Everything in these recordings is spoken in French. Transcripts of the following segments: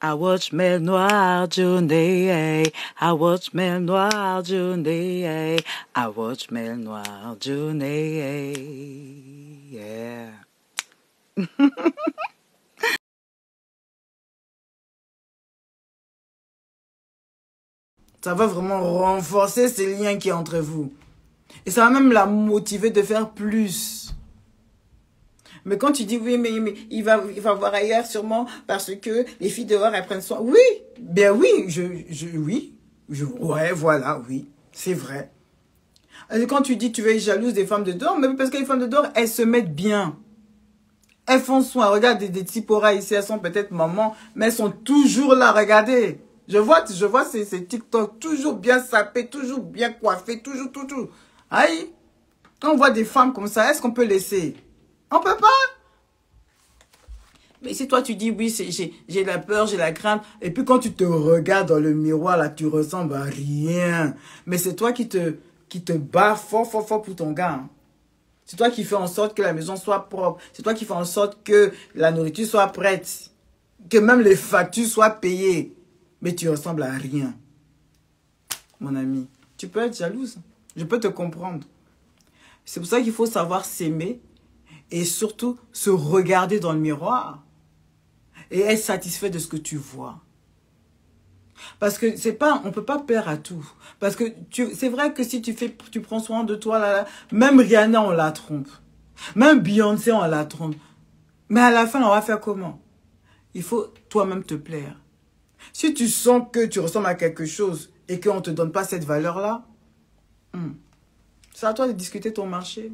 I watch mer noire journée, I watch mer noire journée, I watch mer noire journée. Yeah. Ça va vraiment renforcer ces liens qui y a entre vous. Et ça va même la motiver de faire plus. Mais quand tu dis oui, mais il va voir ailleurs sûrement parce que les filles dehors, elles prennent soin. Oui, bien oui, ouais, voilà, oui, c'est vrai. Et quand tu dis tu veux être jalouse des femmes de dehors, mais parce que les femmes de dehors, elles se mettent bien. Elles font soin. Regarde des typora ici, elles sont peut-être mamans, mais elles sont toujours là, regardez. Je vois ces TikTok toujours bien sapés, toujours bien coiffés, toujours. Aïe, quand on voit des femmes comme ça, est-ce qu'on peut laisser? On peut pas. Mais si toi tu dis oui, j'ai la peur, j'ai la crainte, et puis quand tu te regardes dans le miroir, là, tu ressembles à rien. Mais c'est toi qui te bats fort pour ton gars. Hein. C'est toi qui fais en sorte que la maison soit propre. C'est toi qui fais en sorte que la nourriture soit prête. Que même les factures soient payées. Mais tu ressembles à rien. Mon ami, tu peux être jalouse. Je peux te comprendre. C'est pour ça qu'il faut savoir s'aimer et surtout se regarder dans le miroir et être satisfait de ce que tu vois. Parce que c'est pas, on peut pas plaire à tout. Parce que c'est vrai que si tu prends soin de toi, là, même Rihanna, on la trompe. Même Beyoncé, on la trompe. Mais à la fin, on va faire comment? Il faut toi-même te plaire. Si tu sens que tu ressembles à quelque chose et qu'on ne te donne pas cette valeur-là, c'est à toi de discuter ton marché.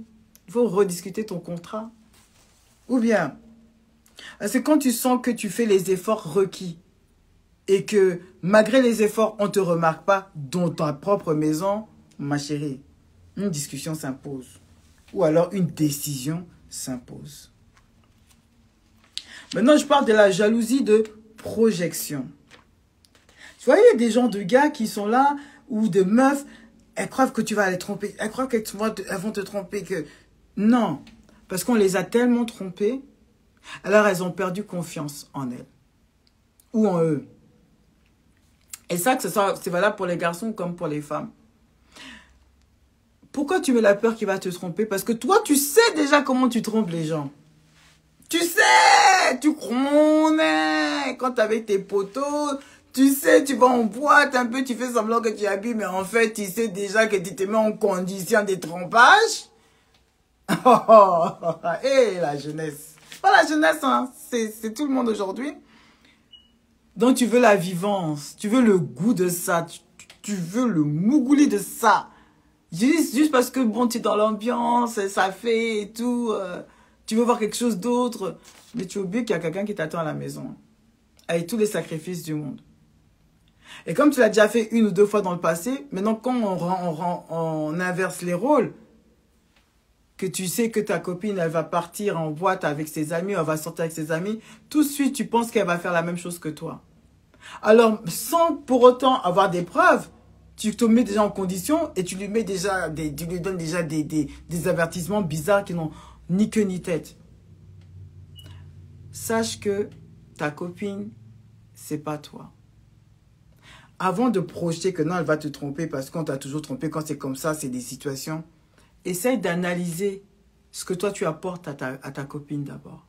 Il faut rediscuter ton contrat. Ou bien, c'est quand tu sens que tu fais les efforts requis et que malgré les efforts, on ne te remarque pas dans ta propre maison, ma chérie, une discussion s'impose. Ou alors une décision s'impose. Maintenant, je parle de la jalousie de projection. Tu vois, il y a des gens de gars qui sont là, ou de meufs, elles croient que tu vas les tromper. Elles croient qu'elles vont te tromper. Non, parce qu'on les a tellement trompées, alors elles ont perdu confiance en elles. Ou en eux. Et ça, c'est valable pour les garçons comme pour les femmes. Pourquoi tu mets la peur qu'il va te tromper? Parce que toi, tu sais déjà comment tu trompes les gens. Tu sais, tu connais. Quand tu es avec tes potos, tu sais, tu vas en boîte un peu, tu fais semblant que tu habilles, mais en fait, tu sais déjà que tu te mets en condition de trompage. Et la jeunesse. Pas la jeunesse, hein. C'est tout le monde aujourd'hui. Donc, tu veux la vivance. Tu veux le goût de ça. Tu veux le mougouli de ça. Juste parce que, bon, tu es dans l'ambiance, ça fait et tout. Tu veux voir quelque chose d'autre. Mais tu oublies qu'il y a quelqu'un qui t'attend à la maison. Avec tous les sacrifices du monde. Et comme tu l'as déjà fait une ou deux fois dans le passé, maintenant, quand on inverse les rôles, que tu sais que ta copine, elle va partir en boîte avec ses amis, elle va sortir avec ses amis, tout de suite, tu penses qu'elle va faire la même chose que toi. Alors, sans pour autant avoir des preuves, tu te mets déjà en condition et tu lui donnes déjà des avertissements bizarres qui n'ont ni queue ni tête. Sache que ta copine, c'est pas toi. Avant de projeter que non, elle va te tromper parce qu'on t'a toujours trompé, quand c'est comme ça, c'est des situations. Essaye d'analyser ce que toi tu apportes à ta copine d'abord.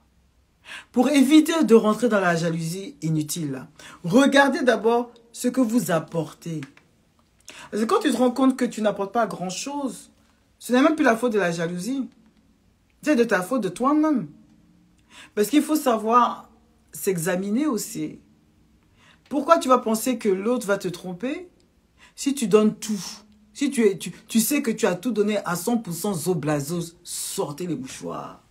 Pour éviter de rentrer dans la jalousie inutile, là, regardez d'abord ce que vous apportez. Parce que quand tu te rends compte que tu n'apportes pas grand-chose, ce n'est même plus la faute de la jalousie. C'est de ta faute de toi-même. Parce qu'il faut savoir s'examiner aussi. Pourquoi tu vas penser que l'autre va te tromper si tu donnes tout? Si tu sais que tu as tout donné à 100% zoblazos, sortez les mouchoirs.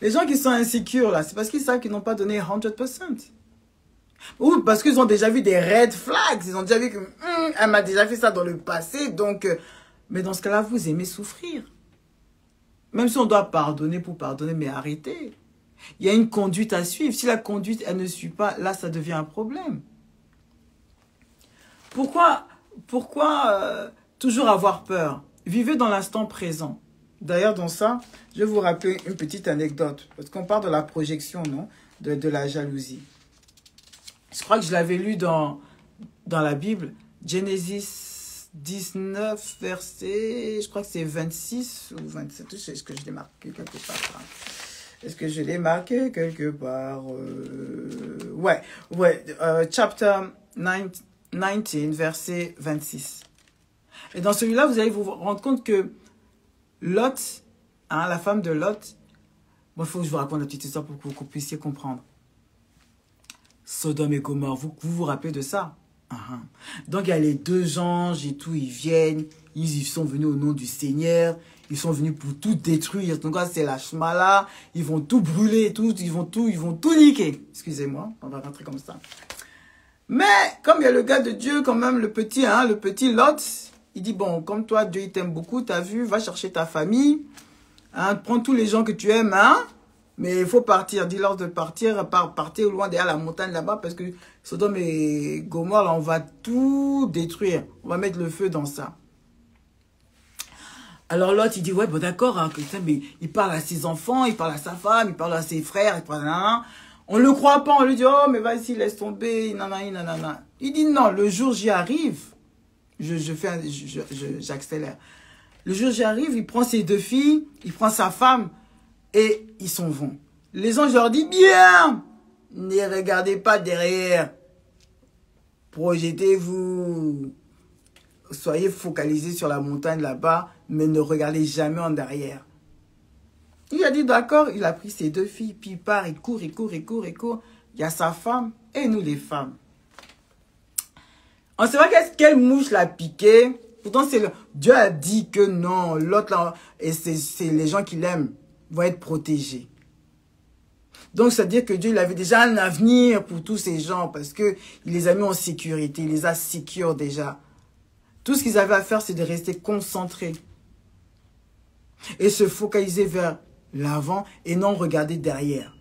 Les gens qui sont insécures, là, c'est parce qu'ils savent qu'ils n'ont pas donné 100%. Ou parce qu'ils ont déjà vu des red flags. Ils ont déjà vu que elle m'a déjà fait ça dans le passé. Donc, mais dans ce cas-là, vous aimez souffrir. Même si on doit pardonner pour pardonner, mais arrêtez. Il y a une conduite à suivre. Si la conduite, elle ne suit pas, là, ça devient un problème. Pourquoi toujours avoir peur? Vivez dans l'instant présent. D'ailleurs, dans ça, je vais vous rappeler une petite anecdote. Parce qu'on parle de la projection, non? De la jalousie. Je crois que je l'avais lu dans la Bible. Genesis 19, verset, je crois que c'est 26 ou 27. Est-ce que je l'ai marqué quelque part? Est-ce que je l'ai marqué quelque part? Ouais. Chapter 19, verset 26. Et dans celui-là, vous allez vous rendre compte que Lot, hein, la femme de Lot, bon, il faut que je vous raconte la petite histoire pour que vous puissiez comprendre. Sodome et Gomorrhe, vous rappelez de ça? Donc, il y a les deux anges et tout, ils viennent, ils sont venus au nom du Seigneur, ils sont venus pour tout détruire. Donc, c'est la Shmala, ils vont tout brûler, ils vont tout niquer. Excusez-moi, on va rentrer comme ça. Mais, comme il y a le gars de Dieu, quand même, le petit Lot, il dit, bon, comme toi, Dieu, il t'aime beaucoup, t'as vu, va chercher ta famille, hein, prends tous les gens que tu aimes, hein, mais il faut partir, dis-leur de partir, partir loin derrière la montagne là-bas, parce que Sodome et Gomorrhe, là, on va tout détruire, on va mettre le feu dans ça. Alors l'autre, il dit, ouais, bon d'accord, hein, mais il parle à ses enfants, il parle à sa femme, il parle à ses frères, on ne le croit pas, on lui dit, oh, mais vas-y, laisse tomber, nanana. Il dit, non, le jour j'y arrive, j'accélère. Le jour j'y arrive, il prend ses deux filles, il prend sa femme, et ils s'en vont. Les anges leur disent, bien, ne regardez pas derrière, projetez-vous, soyez focalisés sur la montagne là-bas, mais ne regardez jamais en arrière. Il a dit d'accord, il a pris ses deux filles, puis il part, il court. Il y a sa femme et nous les femmes. On ne sait pas quelle mouche l'a piqué. Pourtant, Dieu a dit que non, l'autre là, et c'est les gens qui l'aiment, vont être protégés. Donc, c'est-à-dire que Dieu, il avait déjà un avenir pour tous ces gens parce qu'il les a mis en sécurité, il les a sécures déjà. Tout ce qu'ils avaient à faire, c'est de rester concentrés et se focaliser vers l'avant et non regarder derrière.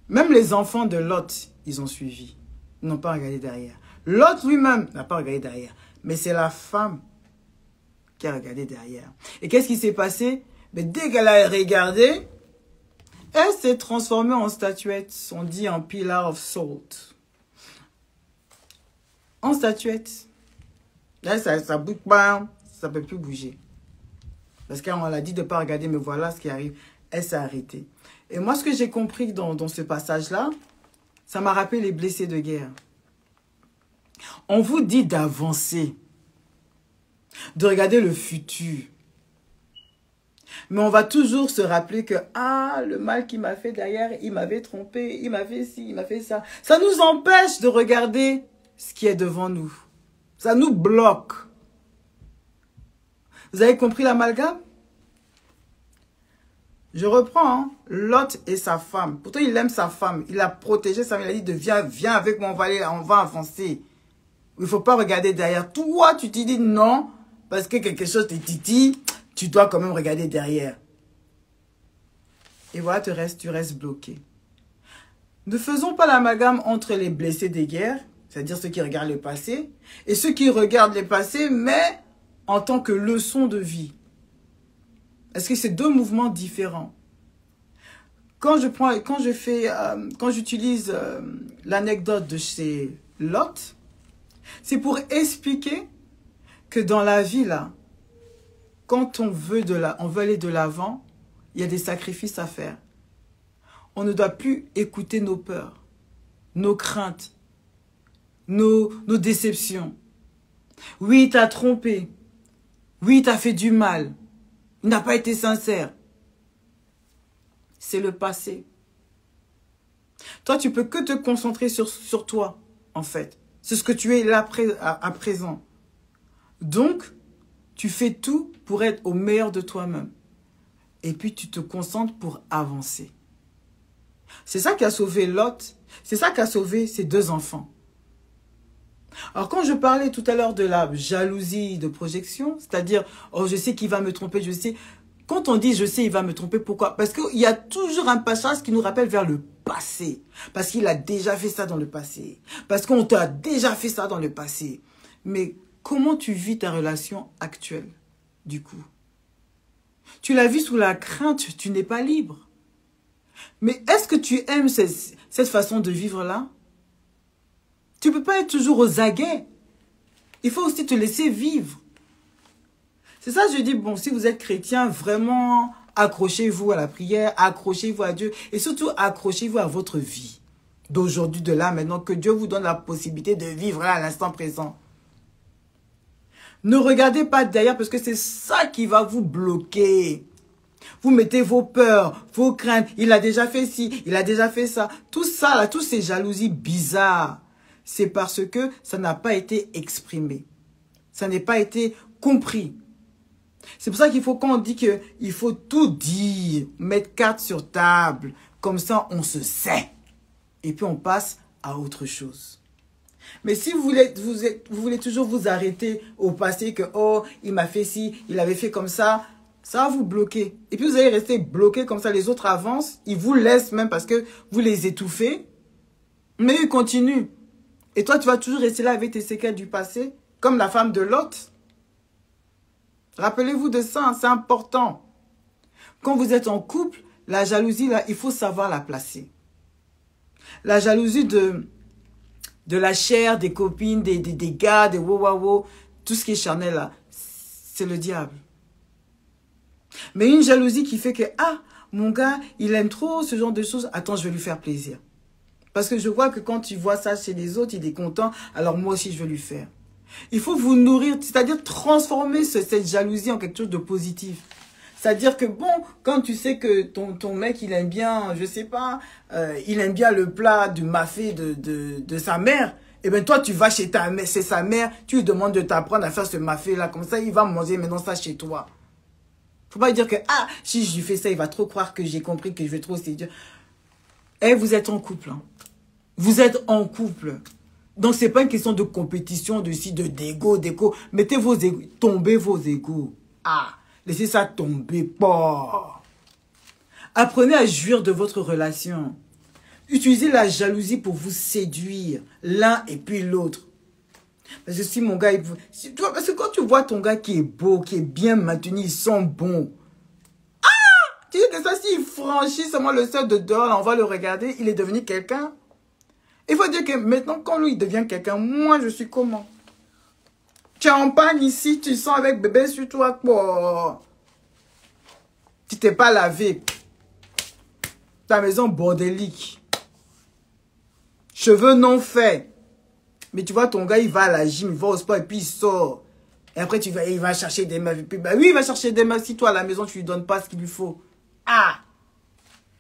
Même les enfants de Lot, ils ont suivi. Ils n'ont pas regardé derrière. Lot lui-même n'a pas regardé derrière. Mais c'est la femme qui a regardé derrière. Et qu'est-ce qui s'est passé? Mais dès qu'elle a regardé, elle s'est transformée en statuette. On dit en pillar of salt. En statuette. Là, ça bouge pas, ça ne peut plus bouger. Parce qu'on l'a dit de ne pas regarder, mais voilà ce qui arrive. Elle s'est arrêtée. Et moi, ce que j'ai compris dans ce passage-là, ça m'a rappelé les blessés de guerre. On vous dit d'avancer, de regarder le futur. Mais on va toujours se rappeler que, ah, le mal qu'il m'a fait derrière, il m'avait trompé, il m'a fait ci, il m'a fait ça. Ça nous empêche de regarder ce qui est devant nous. Ça nous bloque. Vous avez compris l'amalgame? Je reprends, hein? Lot et sa femme. Pourtant, il aime sa femme. Il a protégé sa femme. Il a dit, viens avec moi, on va avancer. Il ne faut pas regarder derrière. Toi, tu te dis non, parce que quelque chose te titille, tu dois quand même regarder derrière. Et voilà, tu restes bloqué. Ne faisons pas l'amalgame entre les blessés des guerres, c'est-à-dire ceux qui regardent le passé, et ceux qui regardent le passé, mais en tant que leçon de vie. Est-ce que c'est deux mouvements différents? Quand j'utilise l'anecdote de chez Lot, c'est pour expliquer que dans la vie, là, quand on veut aller de l'avant, il y a des sacrifices à faire. On ne doit plus écouter nos peurs, nos craintes, nos déceptions. Oui, il t'a trompé. Oui, il t'a fait du mal. Il n'a pas été sincère. C'est le passé. Toi, tu peux que te concentrer sur toi, en fait. C'est ce que tu es là à présent. Donc, tu fais tout pour être au meilleur de toi-même. Et puis, tu te concentres pour avancer. C'est ça qui a sauvé Lot. C'est ça qui a sauvé ses deux enfants. Alors, quand je parlais tout à l'heure de la jalousie de projection, c'est-à-dire, oh, je sais qu'il va me tromper, je sais. Quand on dit je sais, il va me tromper, pourquoi? Parce qu'il y a toujours un passage qui nous rappelle vers le passé. Parce qu'il a déjà fait ça dans le passé. Parce qu'on t'a déjà fait ça dans le passé. Mais comment tu vis ta relation actuelle, du coup? Tu la vis sous la crainte, tu n'es pas libre. Mais est-ce que tu aimes cette façon de vivre-là? Tu ne peux pas être toujours aux aguets. Il faut aussi te laisser vivre. C'est ça, je dis, bon, si vous êtes chrétien, vraiment, accrochez-vous à la prière, accrochez-vous à Dieu et surtout, accrochez-vous à votre vie d'aujourd'hui, de là, maintenant, que Dieu vous donne la possibilité de vivre là, à l'instant présent. Ne regardez pas derrière parce que c'est ça qui va vous bloquer. Vous mettez vos peurs, vos craintes. Il a déjà fait ci, il a déjà fait ça. Tout ça, là, toutes ces jalousies bizarres, c'est parce que ça n'a pas été exprimé. Ça n'a pas été compris. C'est pour ça qu'il faut, quand on dit qu'il faut tout dire, mettre carte sur table, comme ça on se sait. Et puis on passe à autre chose. Mais si vous voulez toujours vous arrêter au passé que, oh, il m'a fait ci, il avait fait comme ça va vous bloquer. Et puis vous allez rester bloqué comme ça, les autres avancent, ils vous laissent même parce que vous les étouffez, mais ils continuent. Et toi, tu vas toujours rester là avec tes séquelles du passé, comme la femme de Lot. Rappelez-vous de ça, hein, c'est important. Quand vous êtes en couple, la jalousie, là, il faut savoir la placer. La jalousie de la chair, des copines, des gars, des wow, tout ce qui est charnel, là, c'est le diable. Mais une jalousie qui fait que, ah, mon gars, il aime trop ce genre de choses, attends, je vais lui faire plaisir. Parce que je vois que quand tu vois ça chez les autres, il est content, alors moi aussi, je vais lui faire. Il faut vous nourrir, c'est-à-dire transformer cette jalousie en quelque chose de positif. C'est-à-dire que bon, quand tu sais que ton mec, il aime bien, je sais pas, il aime bien le plat du mafé de sa mère, et bien toi, tu vas chez sa mère, tu lui demandes de t'apprendre à faire ce mafé-là, comme ça, il va manger maintenant ça chez toi. Faut pas dire que, ah, si je lui fais ça, il va trop croire que j'ai compris que je vais trop séduire. Eh, vous êtes en couple, hein. Vous êtes en couple. Donc, c'est pas une question de compétition, d'égo. Mettez vos égos, tombez vos égos. Ah, laissez ça tomber pas. Apprenez à jouir de votre relation. Utilisez la jalousie pour vous séduire, l'un et puis l'autre. Parce que si mon gars, parce que quand tu vois ton gars qui est beau, qui est bien maintenu, ils sont bons. Ah, tu dis que ça, s'il franchit seulement le seuil de dehors, là, on va le regarder, il est devenu quelqu'un. Il faut dire que maintenant, quand lui, il devient quelqu'un, moi, je suis comment? Tu es en panne ici, tu sens avec bébé sur toi, quoi. Tu t'es pas lavé. Ta maison bordélique. Cheveux non faits. Mais tu vois, ton gars, il va à la gym, il va au sport et puis il sort. Et après, il va chercher des meufs. Bah oui, il va chercher des meufs. Si toi, à la maison, tu lui donnes pas ce qu'il lui faut. Ah!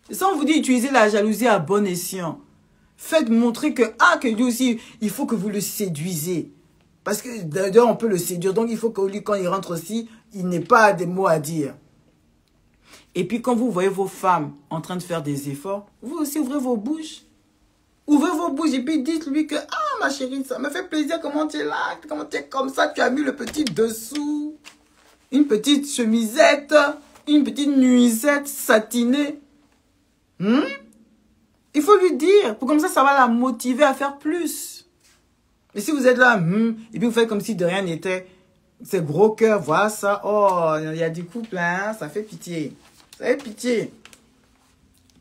C'est ça, on vous dit, utilisez la jalousie à bon escient. Faites montrer que, ah, que lui aussi, il faut que vous le séduisez. Parce que d'ailleurs, on peut le séduire. Donc, il faut que lui, quand il rentre aussi, il n'ait pas des mots à dire. Et puis, quand vous voyez vos femmes en train de faire des efforts, vous aussi ouvrez vos bouches. Ouvrez vos bouches et puis dites-lui que, ah, ma chérie, ça me fait plaisir comment tu es là, comment tu es comme ça, tu as mis le petit dessous, une petite chemisette, une petite nuisette satinée. Il faut lui dire, pour comme ça va la motiver à faire plus. Mais si vous êtes là, et puis vous faites comme si de rien n'était, c'est gros cœur, voilà ça, oh, il y a du couple, hein, ça fait pitié. Ça fait pitié.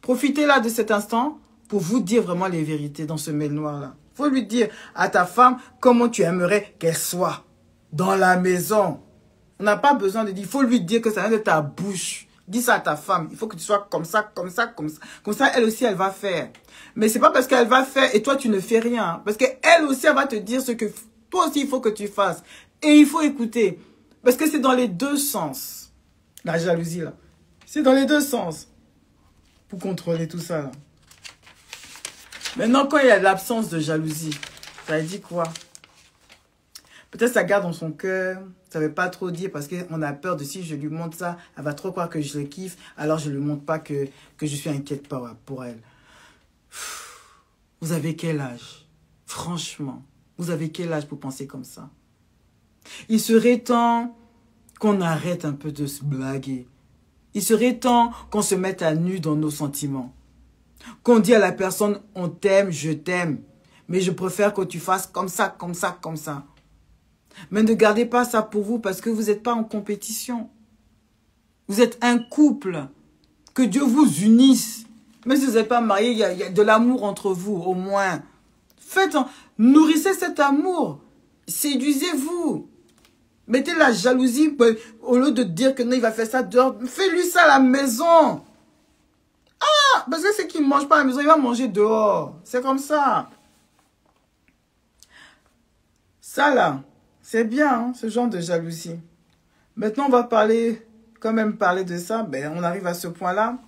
Profitez là de cet instant pour vous dire vraiment les vérités dans ce mail noir-là. Il faut lui dire à ta femme comment tu aimerais qu'elle soit dans la maison. On n'a pas besoin de dire, il faut lui dire que ça vient de ta bouche. Dis ça à ta femme. Il faut que tu sois comme ça, comme ça, comme ça. Comme ça, elle aussi, elle va faire. Mais c'est pas parce qu'elle va faire et toi, tu ne fais rien. Parce qu'elle aussi, elle va te dire ce que toi aussi, il faut que tu fasses. Et il faut écouter. Parce que c'est dans les deux sens. La jalousie, là. C'est dans les deux sens. Pour contrôler tout ça, là. Maintenant, quand il y a l'absence de jalousie, ça dit quoi? Peut-être ça garde dans son cœur, ça ne veut pas trop dire parce qu'on a peur de si je lui montre ça, elle va trop croire que je le kiffe, alors je ne lui montre pas que je suis inquiète pour elle. Vous avez quel âge? Franchement, vous avez quel âge pour penser comme ça? Il serait temps qu'on arrête un peu de se blaguer. Il serait temps qu'on se mette à nu dans nos sentiments. Qu'on dit à la personne, on t'aime, je t'aime, mais je préfère que tu fasses comme ça, comme ça, comme ça. Mais ne gardez pas ça pour vous parce que vous n'êtes pas en compétition. Vous êtes un couple. Que Dieu vous unisse. Même si vous n'êtes pas marié, il y a de l'amour entre vous, au moins. Nourrissez cet amour. Séduisez-vous. Mettez la jalousie, au lieu de dire que non, il va faire ça dehors. Fais-lui ça à la maison. Ah, parce que c'est qu'il ne mange pas à la maison, il va manger dehors. C'est comme ça. Ça là, c'est bien, hein, ce genre de jalousie. Maintenant, on va quand même parler de ça. Ben, on arrive à ce point-là,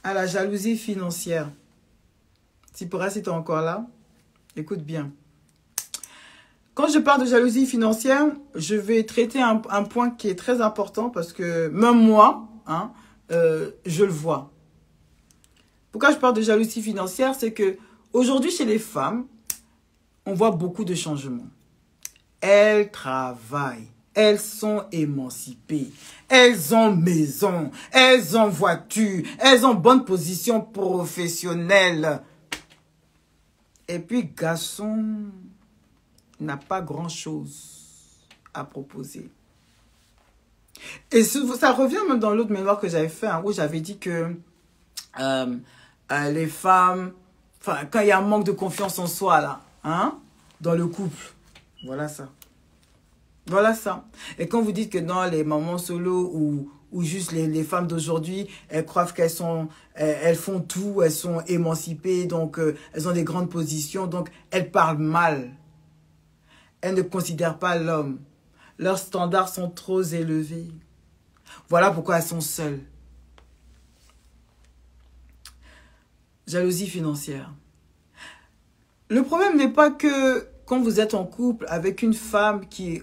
à la jalousie financière. Si tu es encore là, écoute bien. Quand je parle de jalousie financière, je vais traiter un point qui est très important parce que même moi, hein, je le vois. Pourquoi je parle de jalousie financière? C'est que aujourd'hui, chez les femmes, on voit beaucoup de changements. Elles travaillent, elles sont émancipées, elles ont maison, elles ont voiture, elles ont bonne position professionnelle. Et puis, garçon n'a pas grand-chose à proposer. Et ça revient même dans l'autre mémoire que j'avais fait, hein, où j'avais dit que les femmes, quand il y a un manque de confiance en soi, là, hein, dans le couple, voilà ça. Voilà ça. Et quand vous dites que dans les mamans solo ou juste les femmes d'aujourd'hui, elles croient qu'elles elles font tout, elles sont émancipées, donc elles ont des grandes positions, donc elles parlent mal. Elles ne considèrent pas l'homme. Leurs standards sont trop élevés. Voilà pourquoi elles sont seules. Jalousie financière. Le problème n'est pas que quand vous êtes en couple avec une femme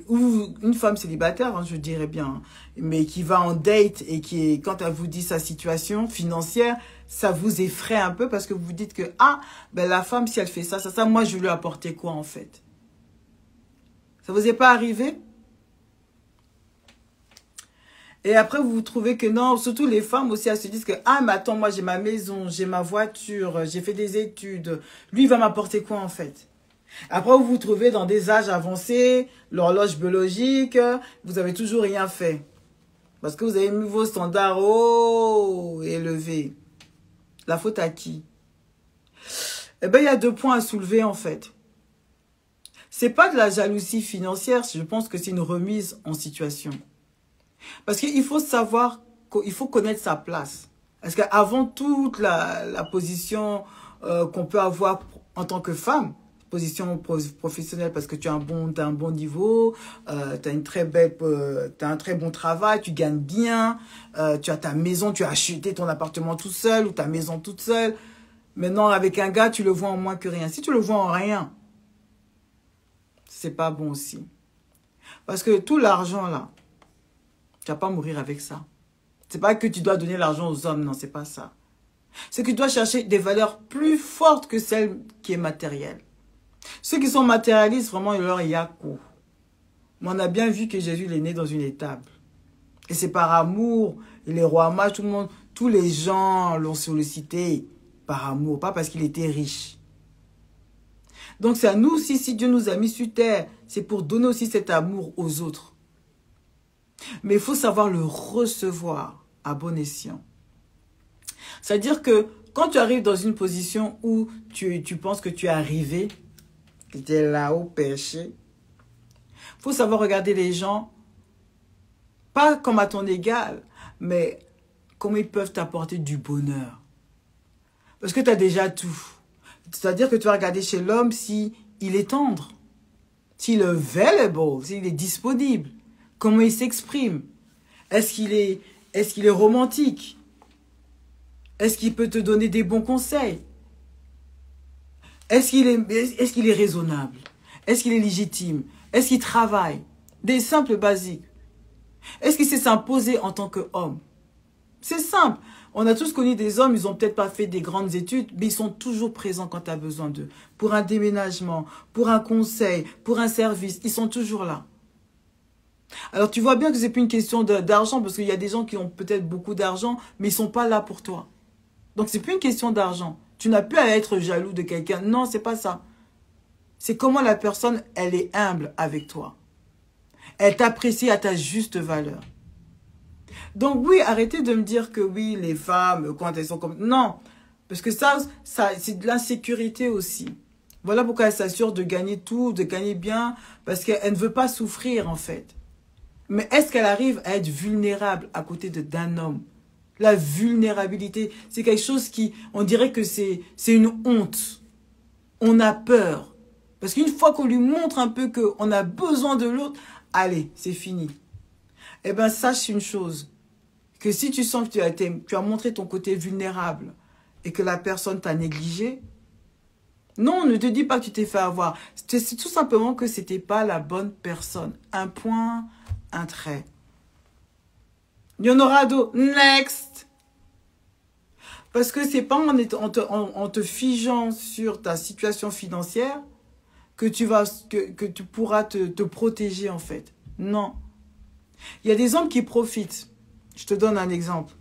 ou une femme célibataire, hein, je dirais bien, mais qui va en date et quand elle vous dit sa situation financière, ça vous effraie un peu parce que vous vous dites que, ah, ben la femme, si elle fait ça, moi, je vais lui apporter quoi en fait? Ça vous est pas arrivé? Et après, vous vous trouvez que non, surtout les femmes aussi, elles se disent que, ah, mais attends, moi, j'ai ma maison, j'ai ma voiture, j'ai fait des études. Lui, il va m'apporter quoi, en fait? Après, vous vous trouvez dans des âges avancés, l'horloge biologique, vous avez toujours rien fait. Parce que vous avez mis vos standards élevés. La faute à qui? Eh bien, il y a 2 points à soulever, en fait. C'est pas de la jalousie financière, je pense que c'est une remise en situation. Parce qu'il faut savoir, il faut connaître sa place. Parce qu'avant toute la position qu'on peut avoir en tant que femme, position professionnelle parce que tu as un bon niveau, tu as un très bon travail, tu gagnes bien, tu as ta maison, tu as acheté ton appartement tout seul ou ta maison toute seule. Maintenant, avec un gars, tu le vois en moins que rien. Si tu le vois en rien, c'est pas bon aussi. Parce que tout l'argent là, tu vas pas mourir avec ça. C'est pas que tu dois donner l'argent aux hommes, non, c'est pas ça. C'est que tu dois chercher des valeurs plus fortes que celles qui est matérielle. Ceux qui sont matérialistes, vraiment, il leur y a coup. Mais on a bien vu que Jésus est né dans une étable. Et c'est par amour, et les rois mages, tout le monde, tous les gens l'ont sollicité par amour, pas parce qu'il était riche. Donc c'est à nous aussi, si Dieu nous a mis sur terre, c'est pour donner aussi cet amour aux autres. Mais il faut savoir le recevoir à bon escient. C'est-à-dire que quand tu arrives dans une position où tu penses que tu es arrivé, que tu es là-haut perché, il faut savoir regarder les gens, pas comme à ton égal, mais comment ils peuvent t'apporter du bonheur. Parce que tu as déjà tout. C'est-à-dire que tu vas regarder chez l'homme s'il est tendre, s'il est available, s'il est disponible, comment il s'exprime. Est-ce qu'il est romantique? Est-ce qu'il peut te donner des bons conseils? Est-ce qu'il est raisonnable? Est-ce qu'il est légitime? Est-ce qu'il travaille? Des simples basiques. Est-ce qu'il sait s'imposer en tant qu'homme? C'est simple. On a tous connu des hommes, ils n'ont peut-être pas fait des grandes études, mais ils sont toujours présents quand tu as besoin d'eux. Pour un déménagement, pour un conseil, pour un service, ils sont toujours là. Alors tu vois bien que ce n'est plus une question d'argent, parce qu'il y a des gens qui ont peut-être beaucoup d'argent, mais ils ne sont pas là pour toi. Donc ce n'est plus une question d'argent. Tu n'as plus à être jaloux de quelqu'un. Non, ce n'est pas ça. C'est comment la personne, elle est humble avec toi. Elle t'apprécie à ta juste valeur. Donc oui, arrêtez de me dire que oui, les femmes, quand elles sont comme... Non, Parce que ça c'est de l'insécurité aussi. Voilà pourquoi elle s'assure de gagner tout, de gagner bien, parce qu'elle ne veut pas souffrir en fait. Mais est-ce qu'elle arrive à être vulnérable à côté d'un homme? La vulnérabilité, c'est quelque chose qui, on dirait que c'est une honte. On a peur. Parce qu'une fois qu'on lui montre un peu qu'on a besoin de l'autre, allez, c'est fini. Eh bien, sache une chose, que si tu sens que tu as montré ton côté vulnérable et que la personne t'a négligé, non, ne te dis pas que tu t'es fait avoir. C'est tout simplement que c'était pas la bonne personne. Un point, un trait. Il y en aura d'autres. Next. Parce que c'est pas en te figeant sur ta situation financière que tu pourras te protéger en fait. Non. Il y a des hommes qui profitent. Je te donne un exemple.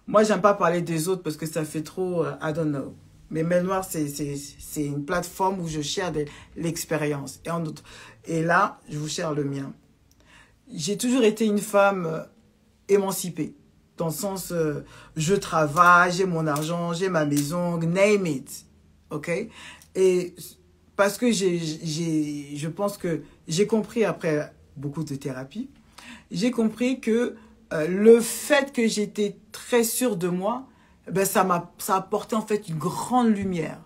Moi, j'aime pas parler des autres parce que ça fait trop, I don't know. Mais Mail Noire, c'est une plateforme où je share l'expérience. Et là, je vous share le mien. J'ai toujours été une femme émancipée. Dans le sens, je travaille, j'ai mon argent, j'ai ma maison, name it. OK? Et parce que je pense que j'ai compris après beaucoup de thérapie, j'ai compris que le fait que j'étais très sûre de moi, ben ça a apporté en fait une grande lumière.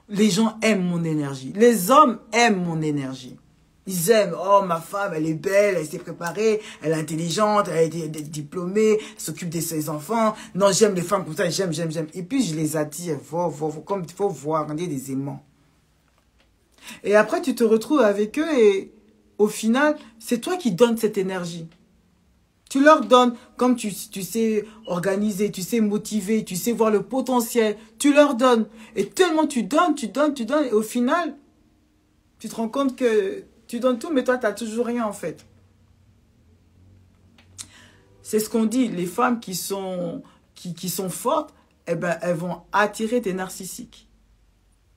Les gens aiment mon énergie. Les hommes aiment mon énergie. Ils aiment, oh ma femme, elle est belle, elle s'est préparée, elle est intelligente, elle a été diplômée, elle s'occupe de ses enfants. Non, j'aime les femmes comme ça, j'aime. Et puis je les attire, comme il faut voir, on est des aimants. Et après tu te retrouves avec eux et au final, c'est toi qui donnes cette énergie. Tu leur donnes, comme tu sais organiser, tu sais motiver, tu sais voir le potentiel, tu leur donnes. Et tellement tu donnes, et au final, tu te rends compte que tu donnes tout, mais toi, tu n'as toujours rien en fait. C'est ce qu'on dit, les femmes qui sont fortes, eh ben, elles vont attirer des narcissiques.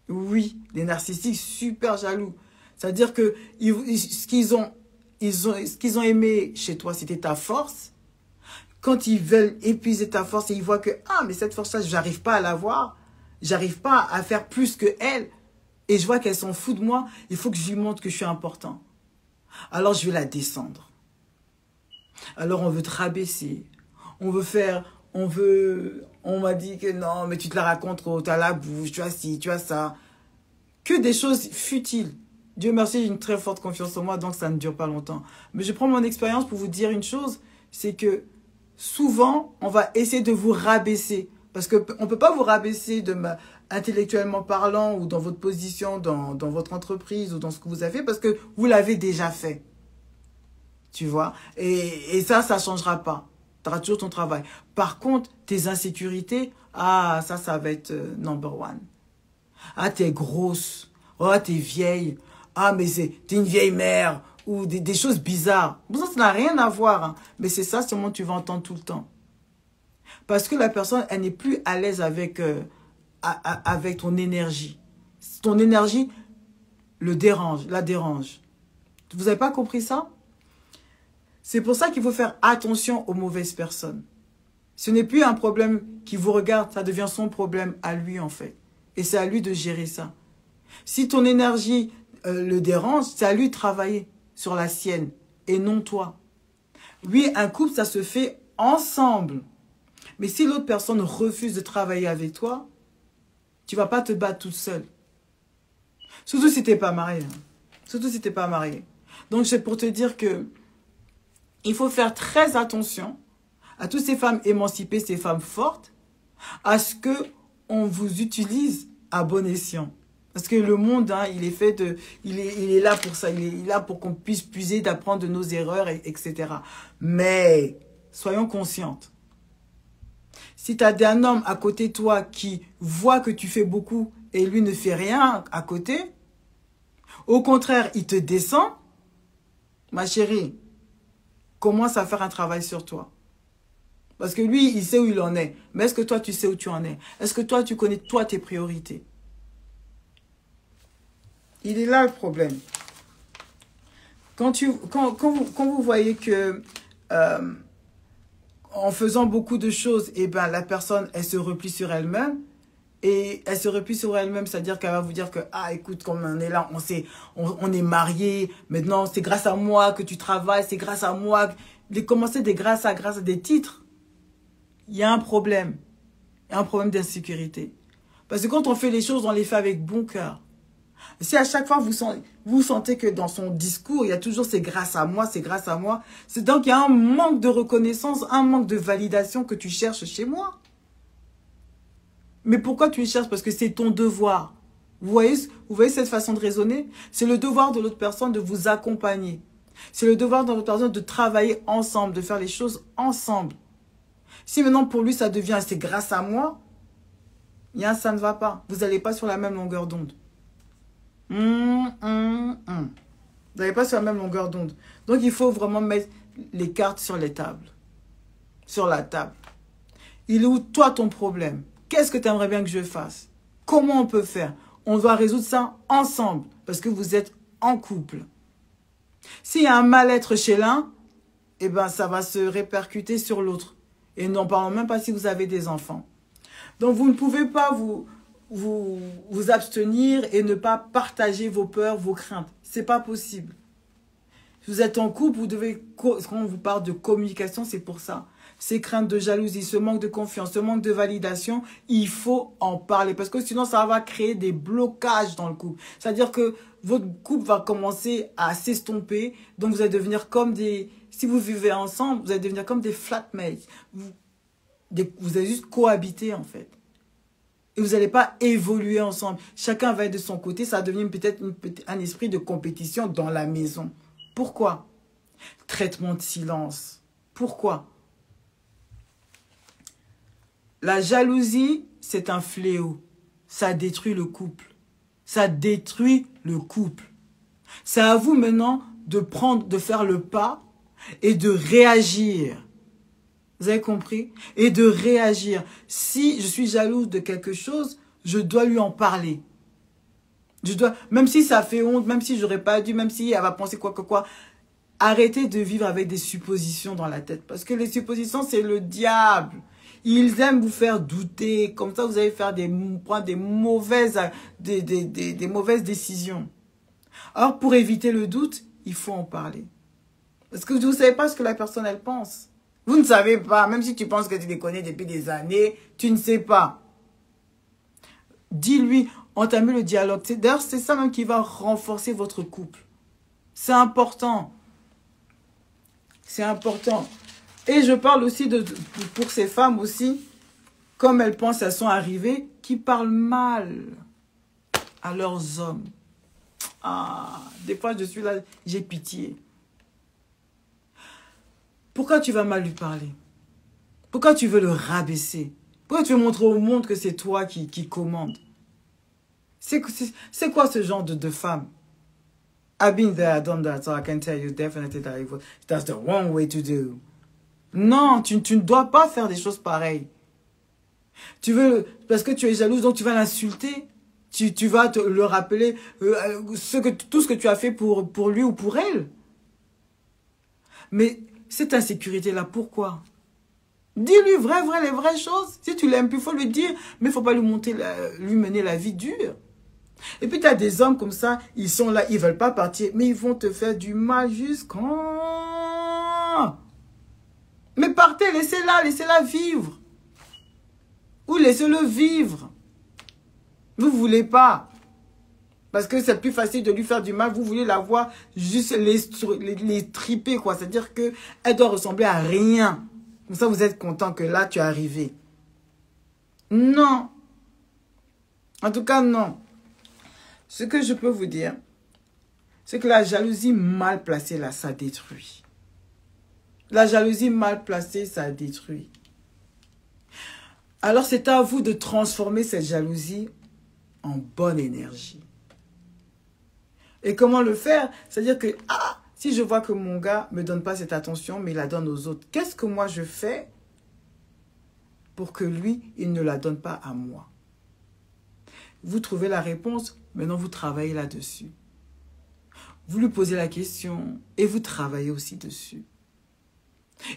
Oui, des narcissiques super jaloux. C'est-à-dire que ce qu'ils ont aimé chez toi, c'était ta force. Quand ils veulent épuiser ta force et ils voient que, ah, mais cette force-là, je n'arrive pas à l'avoir, j'arrive pas à faire plus que elle, et je vois qu'elle s'en fout de moi, il faut que je lui montre que je suis important. Alors je vais la descendre. Alors on veut te rabaisser. On m'a dit que non, mais tu te la racontes trop, tu as la bouche, tu as ci, tu as ça. Que des choses futiles. Dieu merci, j'ai une très forte confiance en moi, donc ça ne dure pas longtemps. Mais je prends mon expérience pour vous dire une chose, c'est que souvent, on va essayer de vous rabaisser. Parce qu'on ne peut pas vous rabaisser intellectuellement parlant ou dans votre position, dans votre entreprise ou dans ce que vous avez fait parce que vous l'avez déjà fait. Tu vois? Et ça ne changera pas. Tu auras toujours ton travail. Par contre, tes insécurités, ah, ça va être number one. Ah, t'es grosse. Oh, t'es vieille. Ah, mais t'es une vieille mère. Ou des choses bizarres. Bon, ça n'a rien à voir. Hein. Mais c'est ça seulement que tu vas entendre tout le temps. Parce que la personne, elle n'est plus à l'aise avec ton énergie. Ton énergie la dérange. Vous n'avez pas compris ça? C'est pour ça qu'il faut faire attention aux mauvaises personnes. Ce n'est plus un problème qui vous regarde, ça devient son problème à lui en fait. Et c'est à lui de gérer ça. Si ton énergie le dérange, c'est à lui de travailler sur la sienne et non toi. Oui, un couple, ça se fait ensemble. Mais si l'autre personne refuse de travailler avec toi, tu ne vas pas te battre toute seule. Surtout si tu n'es pas marié. Surtout si tu n'es pas marié. Donc, c'est pour te dire que il faut faire très attention à toutes ces femmes émancipées, ces femmes fortes, à ce qu'on vous utilise à bon escient. Parce que le monde, hein, il est fait de... Il est là pour ça. Il est là pour qu'on puisse puiser, d'apprendre de nos erreurs, etc. Mais, soyons conscientes. Si tu as un homme à côté de toi qui voit que tu fais beaucoup et lui ne fait rien à côté, au contraire, il te descend, ma chérie, commence à faire un travail sur toi. Parce que lui, il sait où il en est. Mais est-ce que toi, tu sais où tu en es? Est-ce que toi, tu connais toi tes priorités? Il est là le problème. Quand vous voyez que... en faisant beaucoup de choses, eh ben, la personne, elle se replie sur elle-même. Et elle se replie sur elle-même, c'est-à-dire qu'elle va vous dire que, ah, écoute, comme on est là, on est mariés, maintenant, c'est grâce à moi que tu travailles, c'est grâce à moi. De commencer grâce à des titres, il y a un problème. Il y a un problème d'insécurité. Parce que quand on fait les choses, on les fait avec bon cœur. Si à chaque fois vous sentez que dans son discours, il y a toujours c'est grâce à moi, c'est donc il y a un manque de reconnaissance, un manque de validation que tu cherches chez moi. Mais pourquoi tu les cherches? Parce que c'est ton devoir. Vous voyez cette façon de raisonner? C'est le devoir de l'autre personne de vous accompagner. C'est le devoir de l'autre personne de travailler ensemble, de faire les choses ensemble. Si maintenant pour lui ça devient c'est grâce à moi, ça ne va pas. Vous n'allez pas sur la même longueur d'onde. Vous n'allez pas sur la même longueur d'onde. Donc il faut vraiment mettre les cartes sur les tables. Sur la table. Il est où toi ton problème? Qu'est-ce que tu aimerais bien que je fasse? Comment on peut faire? On doit résoudre ça ensemble parce que vous êtes en couple. S'il y a un mal-être chez l'un, eh ben, ça va se répercuter sur l'autre. Et n'en parlons même pas si vous avez des enfants. Donc, vous ne pouvez pas vous abstenir et ne pas partager vos peurs, vos craintes. Ce n'est pas possible. Si vous êtes en couple, vous devez, quand on vous parle de communication, c'est pour ça. Ces craintes de jalousie, ce manque de confiance, ce manque de validation, il faut en parler. Parce que sinon, ça va créer des blocages dans le couple. C'est-à-dire que votre couple va commencer à s'estomper. Donc, vous allez devenir comme des... Si vous vivez ensemble, vous allez devenir comme des flatmates. Vous allez juste cohabiter, en fait. Et vous n'allez pas évoluer ensemble. Chacun va être de son côté. Ça va devenir peut-être un esprit de compétition dans la maison. Pourquoi? Traitement de silence. Pourquoi? La jalousie, c'est un fléau. Ça détruit le couple. Ça détruit le couple. C'est à vous maintenant de faire le pas et de réagir. Vous avez compris? Et de réagir. Si je suis jalouse de quelque chose, je dois lui en parler. Même si ça fait honte, même si j'aurais pas dû, même si elle va penser quoi que quoi, arrêtez de vivre avec des suppositions dans la tête. Parce que les suppositions, c'est le diable. Ils aiment vous faire douter. Comme ça, vous allez prendre des mauvaises décisions. Alors, pour éviter le doute, il faut en parler. Parce que vous ne savez pas ce que la personne, elle pense. Vous ne savez pas. Même si tu penses que tu les connais depuis des années, tu ne sais pas. Dis-lui, entamez le dialogue. D'ailleurs, c'est ça même qui va renforcer votre couple. C'est important. C'est important. Et je parle aussi pour ces femmes aussi, comme elles pensent elles sont arrivées, qui parlent mal à leurs hommes. Ah, des fois je suis là, j'ai pitié. Pourquoi tu vas mal lui parler? Pourquoi tu veux le rabaisser? Pourquoi tu veux montrer au monde que c'est toi qui commande? C'est quoi ce genre de femme? I've been there, done that, so I can tell you definitely that's the wrong way to do. Non, tu ne dois pas faire des choses pareilles. Parce que tu es jalouse, donc tu vas l'insulter. Tu vas le rappeler tout ce que tu as fait pour lui ou pour elle. Mais cette insécurité-là, pourquoi? Dis-lui les vraies choses. Si tu l'aimes plus, il faut lui dire. Mais il ne faut pas lui mener la vie dure. Et puis, tu as des hommes comme ça, ils sont là, ils ne veulent pas partir, mais ils vont te faire du mal jusqu'en... Mais partez, laissez-la vivre. Ou laissez-le vivre. Vous ne voulez pas. Parce que c'est plus facile de lui faire du mal. Vous voulez la voir juste les triper, quoi. C'est-à-dire qu'elle doit ressembler à rien. Comme ça, vous êtes content que là, tu es arrivé. Non. En tout cas, non. Ce que je peux vous dire, c'est que la jalousie mal placée, là, ça détruit. La jalousie mal placée, ça détruit. Alors, c'est à vous de transformer cette jalousie en bonne énergie. Et comment le faire? C'est-à-dire que, si je vois que mon gars ne me donne pas cette attention, mais il la donne aux autres, qu'est-ce que moi je fais pour que lui, il ne la donne pas à moi? Vous trouvez la réponse, maintenant vous travaillez là-dessus. Vous lui posez la question et vous travaillez aussi dessus.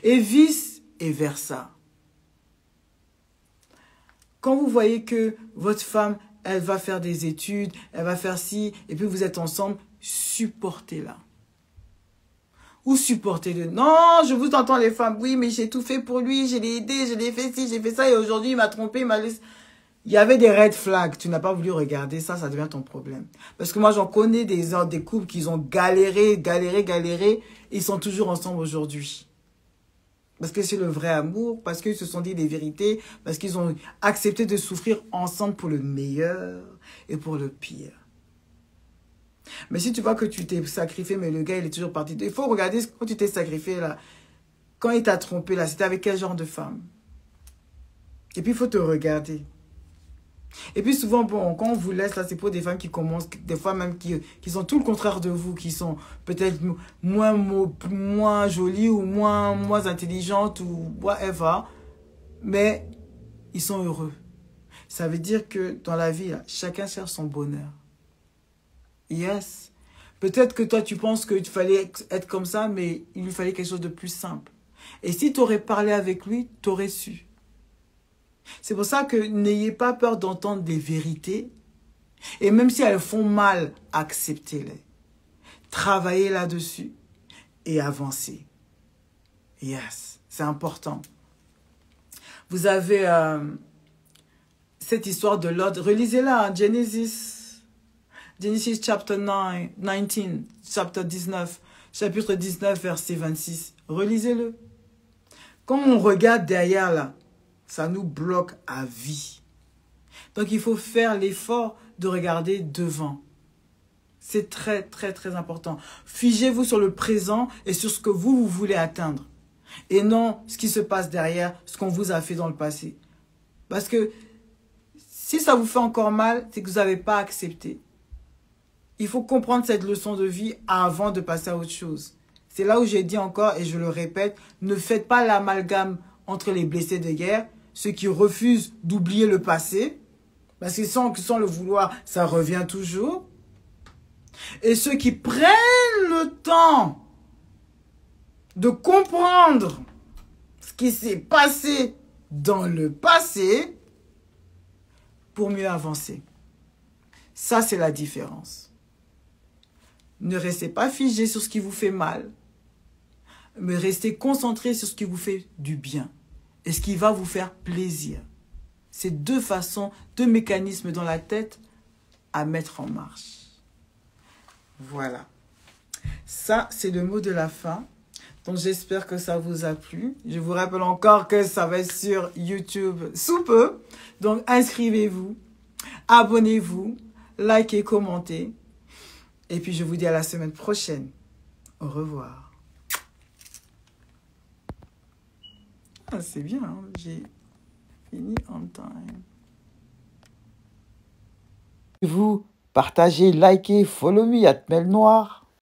Et et versa. Quand vous voyez que votre femme, elle va faire des études, elle va faire ci, et puis vous êtes ensemble, supportez-la. Ou supportez-le. Non, je vous entends les femmes, oui, mais j'ai tout fait pour lui, je l'ai aidé, je l'ai fait ci, j'ai fait ça, et aujourd'hui il m'a trompé, il m'a laissé... Il y avait des red flags, tu n'as pas voulu regarder ça, ça devient ton problème. Parce que moi, j'en connais des couples qui ont galéré, ils sont toujours ensemble aujourd'hui. Parce que c'est le vrai amour, parce qu'ils se sont dit des vérités, parce qu'ils ont accepté de souffrir ensemble pour le meilleur et pour le pire. Mais si tu vois que tu t'es sacrifié, mais le gars, il est toujours parti. Il faut regarder quand tu t'es sacrifié, là. Quand il t'a trompé, là, c'était avec quel genre de femme? Et puis, il faut te regarder. Et puis souvent, bon, quand on vous laisse, là, c'est pour des femmes qui commencent, des fois même qui sont tout le contraire de vous, qui sont peut-être moins jolies ou moins intelligentes ou whatever, mais ils sont heureux. Ça veut dire que dans la vie, là, chacun cherche son bonheur. Yes. Peut-être que toi, tu penses qu'il fallait être comme ça, mais il lui fallait quelque chose de plus simple. Et si tu aurais parlé avec lui, tu aurais su. C'est pour ça que n'ayez pas peur d'entendre des vérités. Et même si elles font mal, acceptez-les. Travaillez là-dessus et avancez. Yes, c'est important. Vous avez cette histoire de Lot. Relisez-la, hein, Genesis chapter 19, chapter 19, chapitre 19, verset 26. Relisez-le. Quand on regarde derrière là, ça nous bloque à vie. Donc, il faut faire l'effort de regarder devant. C'est très, très, très important. Figez-vous sur le présent et sur ce que vous voulez atteindre. Et non ce qui se passe derrière, ce qu'on vous a fait dans le passé. Parce que si ça vous fait encore mal, c'est que vous n'avez pas accepté. Il faut comprendre cette leçon de vie avant de passer à autre chose. C'est là où j'ai dit encore, et je le répète, ne faites pas l'amalgame entre les blessés de guerre, ceux qui refusent d'oublier le passé, parce que sans le vouloir, ça revient toujours. Et ceux qui prennent le temps de comprendre ce qui s'est passé dans le passé pour mieux avancer. Ça, c'est la différence. Ne restez pas figé sur ce qui vous fait mal, mais restez concentré sur ce qui vous fait du bien. Et ce qui va vous faire plaisir. C'est deux façons, deux mécanismes dans la tête à mettre en marche. Voilà. Ça, c'est le mot de la fin. Donc, j'espère que ça vous a plu. Je vous rappelle encore que ça va être sur YouTube sous peu. Donc, inscrivez-vous, abonnez-vous, likez, commentez. Et puis, je vous dis à la semaine prochaine. Au revoir. Ah, c'est bien, hein? J'ai fini on time. Vous partagez, likez, follow me, @melnoir.